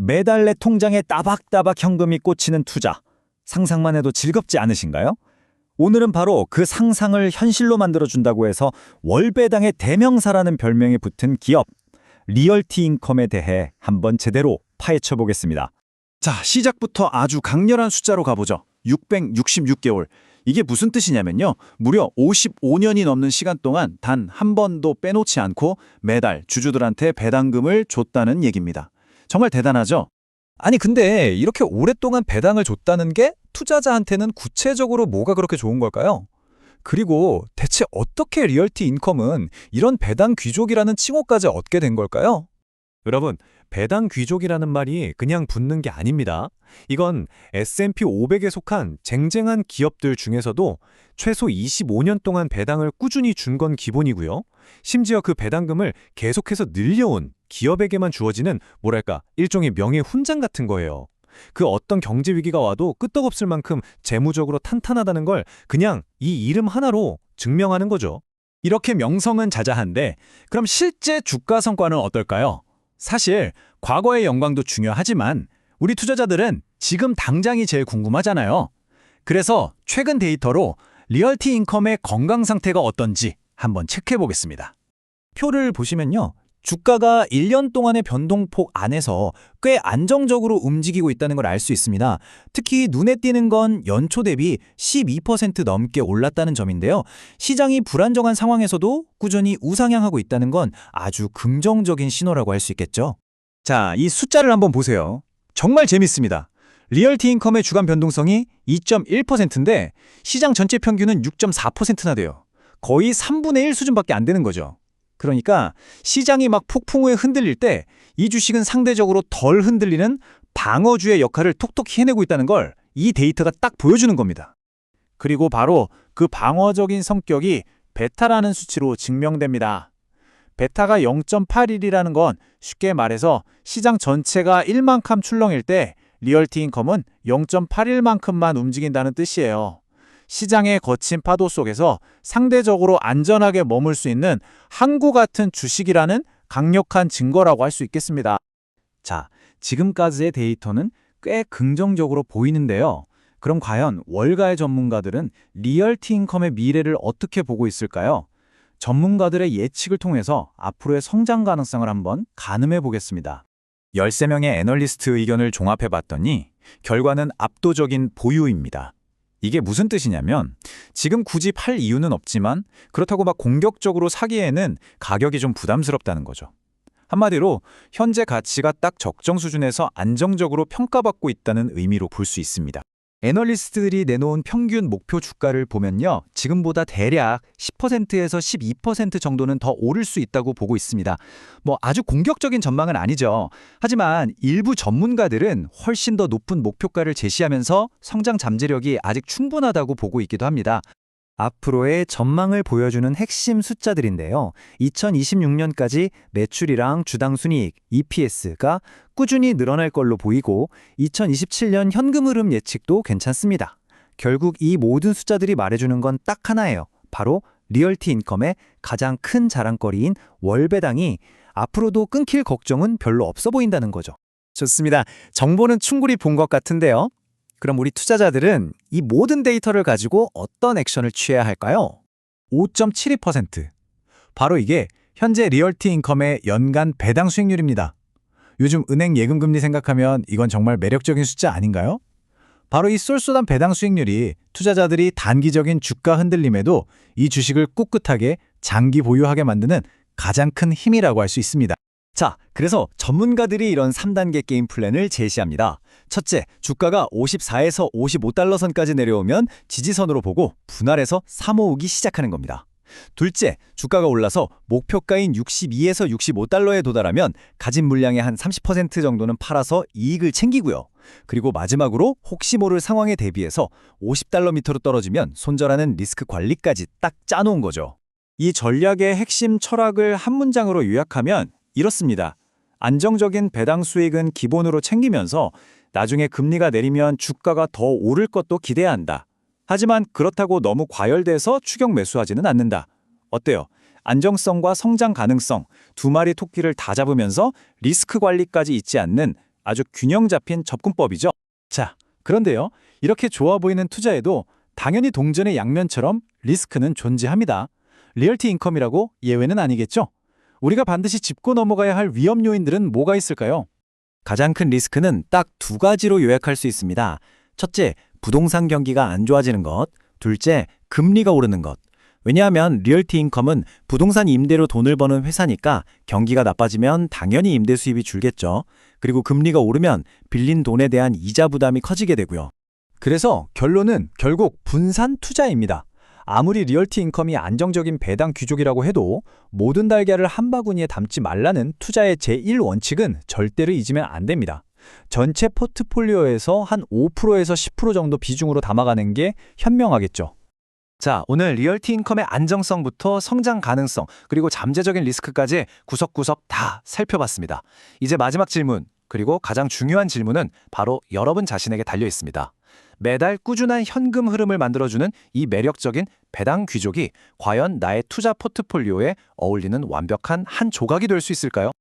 매달 내 통장에 따박따박 현금이 꽂히는 투자. 상상만 해도 즐겁지 않으신가요? 오늘은 바로 그 상상을 현실로 만들어준다고 해서 월배당의 대명사라는 별명이 붙은 기업, 리얼티 인컴에 대해 한번 제대로 파헤쳐 보겠습니다. 자, 시작부터 아주 강렬한 숫자로 가보죠. 666개월. 이게 무슨 뜻이냐면요. 무려 55년이 넘는 시간 동안 단 한 번도 빼놓지 않고 매달 주주들한테 배당금을 줬다는 얘기입니다. 정말 대단하죠? 아니 근데 이렇게 오랫동안 배당을 줬다는 게 투자자한테는 구체적으로 뭐가 그렇게 좋은 걸까요? 그리고 대체 어떻게 리얼티 인컴은 이런 배당 귀족이라는 칭호까지 얻게 된 걸까요? 여러분, 배당 귀족이라는 말이 그냥 붙는 게 아닙니다. 이건 S&P 500에 속한 쟁쟁한 기업들 중에서도 최소 25년 동안 배당을 꾸준히 준 건 기본이고요. 심지어 그 배당금을 계속해서 늘려온 기업에게만 주어지는 뭐랄까 일종의 명예 훈장 같은 거예요. 그 어떤 경제 위기가 와도 끄떡없을 만큼 재무적으로 탄탄하다는 걸 그냥 이 이름 하나로 증명하는 거죠. 이렇게 명성은 자자한데 그럼 실제 주가 성과는 어떨까요? 사실 과거의 영광도 중요하지만 우리 투자자들은 지금 당장이 제일 궁금하잖아요. 그래서 최근 데이터로 리얼티 인컴의 건강 상태가 어떤지 한번 체크해 보겠습니다. 표를 보시면요. 주가가 1년 동안의 변동폭 안에서 꽤 안정적으로 움직이고 있다는 걸 알 수 있습니다. 특히 눈에 띄는 건 연초 대비 12% 넘게 올랐다는 점인데요. 시장이 불안정한 상황에서도 꾸준히 우상향하고 있다는 건 아주 긍정적인 신호라고 할 수 있겠죠. 자, 이 숫자를 한번 보세요. 정말 재밌습니다. 리얼티 인컴의 주간 변동성이 2.1%인데 시장 전체 평균은 6.4%나 돼요. 거의 3분의 1 수준밖에 안 되는 거죠. 그러니까 시장이 막 폭풍우에 흔들릴 때 이 주식은 상대적으로 덜 흔들리는 방어주의 역할을 톡톡히 해내고 있다는 걸 이 데이터가 딱 보여주는 겁니다. 그리고 바로 그 방어적인 성격이 베타라는 수치로 증명됩니다. 베타가 0.81이라는 건 쉽게 말해서 시장 전체가 1만큼 출렁일 때 리얼티 인컴은 0.81만큼만 움직인다는 뜻이에요. 시장의 거친 파도 속에서 상대적으로 안전하게 머물 수 있는 항구 같은 주식이라는 강력한 증거라고 할 수 있겠습니다. 자, 지금까지의 데이터는 꽤 긍정적으로 보이는데요. 그럼 과연 월가의 전문가들은 리얼티 인컴의 미래를 어떻게 보고 있을까요? 전문가들의 예측을 통해서 앞으로의 성장 가능성을 한번 가늠해 보겠습니다. 13명의 애널리스트 의견을 종합해 봤더니 결과는 압도적인 보유입니다. 이게 무슨 뜻이냐면 지금 굳이 팔 이유는 없지만 그렇다고 막 공격적으로 사기에는 가격이 좀 부담스럽다는 거죠. 한마디로 현재 가치가 딱 적정 수준에서 안정적으로 평가받고 있다는 의미로 볼 수 있습니다. 애널리스트들이 내놓은 평균 목표 주가를 보면요. 지금보다 대략 10%에서 12% 정도는 더 오를 수 있다고 보고 있습니다. 아주 공격적인 전망은 아니죠. 하지만 일부 전문가들은 훨씬 더 높은 목표가를 제시하면서 성장 잠재력이 아직 충분하다고 보고 있기도 합니다. 앞으로의 전망을 보여주는 핵심 숫자들인데요. 2026년까지 매출이랑 주당 순이익, EPS가 꾸준히 늘어날 걸로 보이고 2027년 현금 흐름 예측도 괜찮습니다. 결국 이 모든 숫자들이 말해주는 건 딱 하나예요. 바로 리얼티 인컴의 가장 큰 자랑거리인 월배당이 앞으로도 끊길 걱정은 별로 없어 보인다는 거죠. 좋습니다. 정보는 충분히 본 것 같은데요. 그럼 우리 투자자들은 이 모든 데이터를 가지고 어떤 액션을 취해야 할까요? 5.72%. 바로 이게 현재 리얼티 인컴의 연간 배당 수익률입니다. 요즘 은행 예금금리 생각하면 이건 정말 매력적인 숫자 아닌가요? 바로 이 쏠쏠한 배당 수익률이 투자자들이 단기적인 주가 흔들림에도 이 주식을 꿋꿋하게 장기 보유하게 만드는 가장 큰 힘이라고 할 수 있습니다. 자, 그래서 전문가들이 이런 3단계 게임 플랜을 제시합니다. 첫째, 주가가 54에서 55달러 선까지 내려오면 지지선으로 보고 분할해서 사모으기 시작하는 겁니다. 둘째, 주가가 올라서 목표가인 62에서 65달러에 도달하면 가진 물량의 한 30% 정도는 팔아서 이익을 챙기고요. 그리고 마지막으로 혹시 모를 상황에 대비해서 50달러 밑으로 떨어지면 손절하는 리스크 관리까지 딱 짜놓은 거죠. 이 전략의 핵심 철학을 한 문장으로 요약하면 이렇습니다. 안정적인 배당 수익은 기본으로 챙기면서 나중에 금리가 내리면 주가가 더 오를 것도 기대해야 한다. 하지만 그렇다고 너무 과열돼서 추격 매수하지는 않는다. 어때요? 안정성과 성장 가능성 두 마리 토끼를 다 잡으면서 리스크 관리까지 잊지 않는 아주 균형 잡힌 접근법이죠. 자, 그런데요. 이렇게 좋아 보이는 투자에도 당연히 동전의 양면처럼 리스크는 존재합니다. 리얼티 인컴이라고 예외는 아니겠죠? 우리가 반드시 짚고 넘어가야 할 위험 요인들은 뭐가 있을까요? 가장 큰 리스크는 딱 두 가지로 요약할 수 있습니다. 첫째, 부동산 경기가 안 좋아지는 것. 둘째, 금리가 오르는 것. 왜냐하면 리얼티 인컴은 부동산 임대로 돈을 버는 회사니까 경기가 나빠지면 당연히 임대 수입이 줄겠죠. 그리고 금리가 오르면 빌린 돈에 대한 이자 부담이 커지게 되고요. 그래서 결론은 결국 분산 투자입니다. 아무리 리얼티 인컴이 안정적인 배당 귀족이라고 해도 모든 달걀을 한 바구니에 담지 말라는 투자의 제1원칙은 절대로 잊으면 안 됩니다. 전체 포트폴리오에서 한 5%에서 10% 정도 비중으로 담아가는 게 현명하겠죠. 자, 오늘 리얼티 인컴의 안정성부터 성장 가능성, 그리고 잠재적인 리스크까지 구석구석 다 살펴봤습니다. 이제 마지막 질문, 그리고 가장 중요한 질문은 바로 여러분 자신에게 달려 있습니다. 매달 꾸준한 현금 흐름을 만들어주는 이 매력적인 배당 귀족이 과연 나의 투자 포트폴리오에 어울리는 완벽한 한 조각이 될 수 있을까요?